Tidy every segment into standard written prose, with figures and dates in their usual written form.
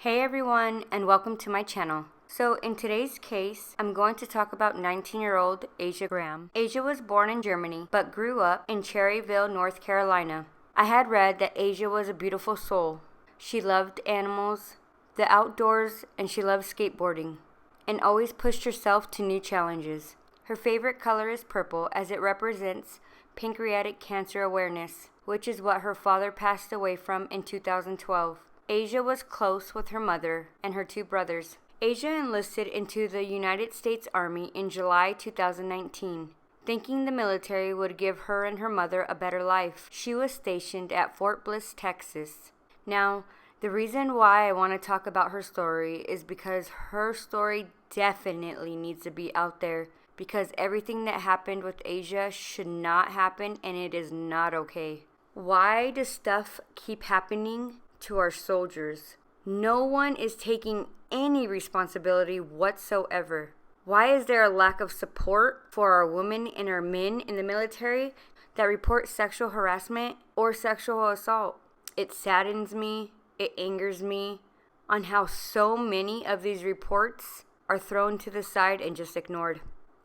Hey everyone, and welcome to my channel. So in today's case, I'm going to talk about 19-year-old Asia Graham. Asia was born in Germany, but grew up in Cherryville, North Carolina. I had read that Asia was a beautiful soul. She loved animals, the outdoors, and she loved skateboarding, and always pushed herself to new challenges. Her favorite color is purple as it represents pancreatic cancer awareness, which is what her father passed away from in 2012. Asia was close with her mother and her two brothers. Asia enlisted into the United States Army in July 2019, thinking the military would give her and her mother a better life. She was stationed at Fort Bliss, Texas. Now, the reason why I want to talk about her story is because her story definitely needs to be out there, because everything that happened with Asia should not happen, and it is not okay. Why does stuff keep happening to our soldiers? No one is taking any responsibility whatsoever. Why is there a lack of support for our women and our men in the military that report sexual harassment or sexual assault? It saddens me, it angers me on how so many of these reports are thrown to the side and just ignored.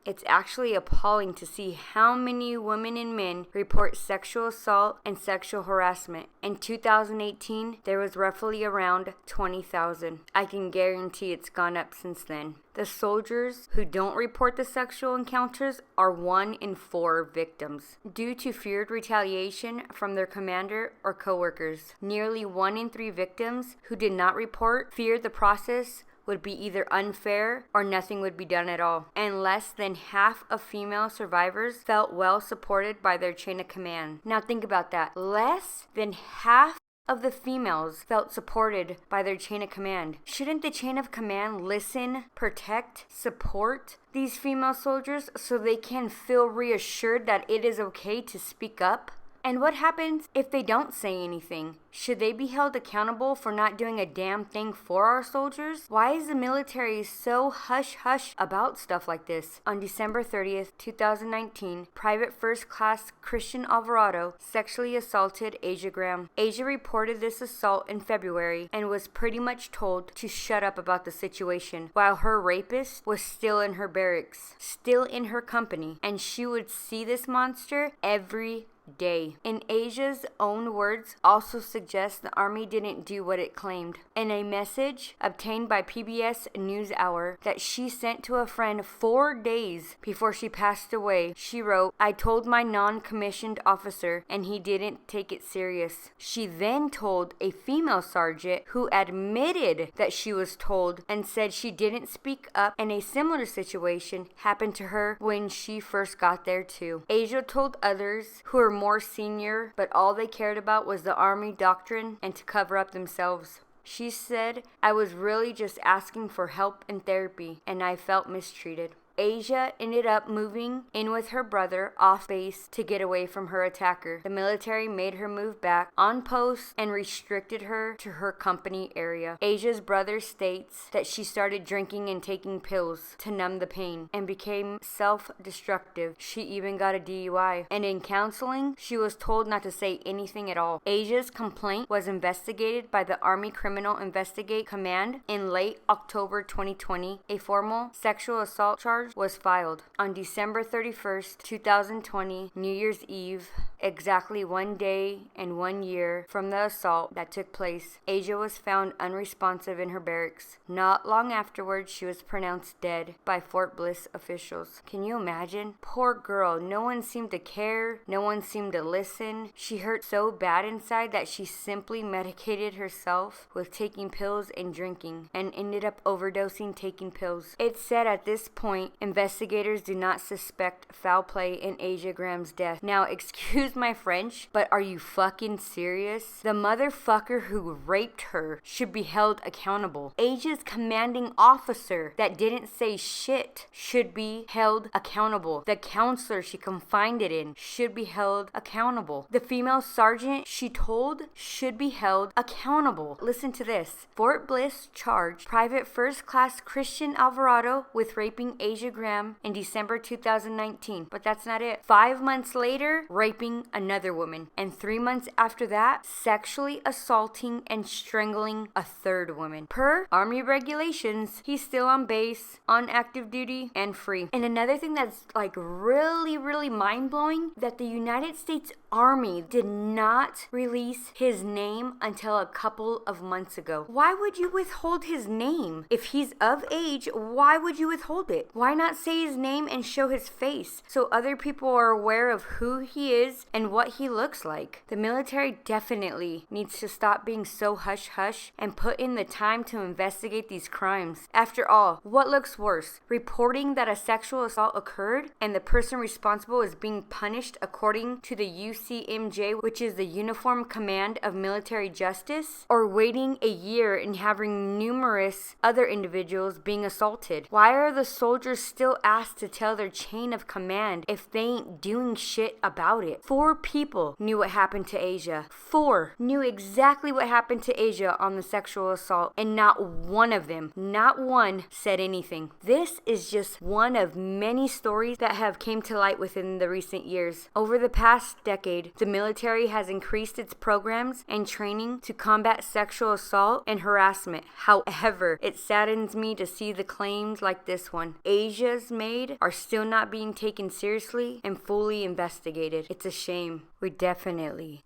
It's actually appalling to see how many women and men report sexual assault and sexual harassment. In 2018, there was roughly around 20,000. I can guarantee it's gone up since then. The soldiers who don't report the sexual encounters are 1 in 4 victims due to feared retaliation from their commander or coworkers. Nearly 1 in 3 victims who did not report feared the process would be either unfair or nothing would be done at all. And less than half of female survivors felt well supported by their chain of command. Now think about that. Less than half of the females felt supported by their chain of command. Shouldn't the chain of command listen, protect, support these female soldiers so they can feel reassured that it is okay to speak up? And what happens if they don't say anything? Should they be held accountable for not doing a damn thing for our soldiers? Why is the military so hush-hush about stuff like this? On December 30th, 2019, Private First Class Christian Alvarado sexually assaulted Asia Graham. Asia reported this assault in February and was pretty much told to shut up about the situation, while her rapist was still in her barracks, still in her company, and she would see this monster every day. In Asia's own words, also suggests the Army didn't do what it claimed. In a message obtained by PBS NewsHour that she sent to a friend 4 days before she passed away, she wrote, "I told my non-commissioned officer and he didn't take it serious." She then told a female sergeant who admitted that she was told and said she didn't speak up, and a similar situation happened to her when she first got there too. Asia told others who were more senior, but all they cared about was the Army doctrine and to cover up themselves. She said, "I was really just asking for help and therapy, and I felt mistreated." Asia ended up moving in with her brother off base to get away from her attacker. The military made her move back on post and restricted her to her company area. Asia's brother states that she started drinking and taking pills to numb the pain and became self-destructive. She even got a DUI. And in counseling, she was told not to say anything at all. Asia's complaint was investigated by the Army Criminal Investigate Command in late October 2020. A formal sexual assault charge was filed. On December 31st, 2020, New Year's Eve, exactly 1 day and 1 year from the assault that took place, Asia was found unresponsive in her barracks. Not long afterwards, she was pronounced dead by Fort Bliss officials. Can you imagine? Poor girl. No one seemed to care. No one seemed to listen. She hurt so bad inside that she simply medicated herself with taking pills and drinking, and ended up overdosing taking pills. It's said at this point, investigators do not suspect foul play in Asia Graham's death. Now, excuse my French, but are you fucking serious? The motherfucker who raped her should be held accountable. Asia's commanding officer that didn't say shit should be held accountable. The counselor she confided in should be held accountable. The female sergeant she told should be held accountable. Listen to this. Fort Bliss charged Private First Class Christian Alvarado with raping Asia Graham in December 2019. But that's not it. 5 months later, raping murdering another woman, and 3 months after that, sexually assaulting and strangling a third woman. Per Army regulations, he's still on base, on active duty, and free. And another thing that's like really mind-blowing, that the United States Army did not release his name until a couple of months ago. Why would you withhold his name? If he's of age, why would you withhold it? Why not say his name and show his face so other people are aware of who he is and what he looks like? The military definitely needs to stop being so hush-hush and put in the time to investigate these crimes. After all, what looks worse? Reporting that a sexual assault occurred and the person responsible is being punished according to the UCMJ, which is the Uniform Command of Military Justice, or waiting a year and having numerous other individuals being assaulted? Why are the soldiers still asked to tell their chain of command if they ain't doing shit about it? 4 people knew what happened to Asia. 4 knew exactly what happened to Asia on the sexual assault, and not one of them, not one, said anything. This is just one of many stories that have came to light within the recent years. Over the past decade, the military has increased its programs and training to combat sexual assault and harassment. However, it saddens me to see the claims like this one Asia's made are still not being taken seriously and fully investigated. It's a shame. We definitely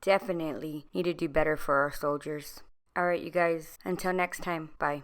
need to do better for our soldiers. Alright, you guys, until next time, bye.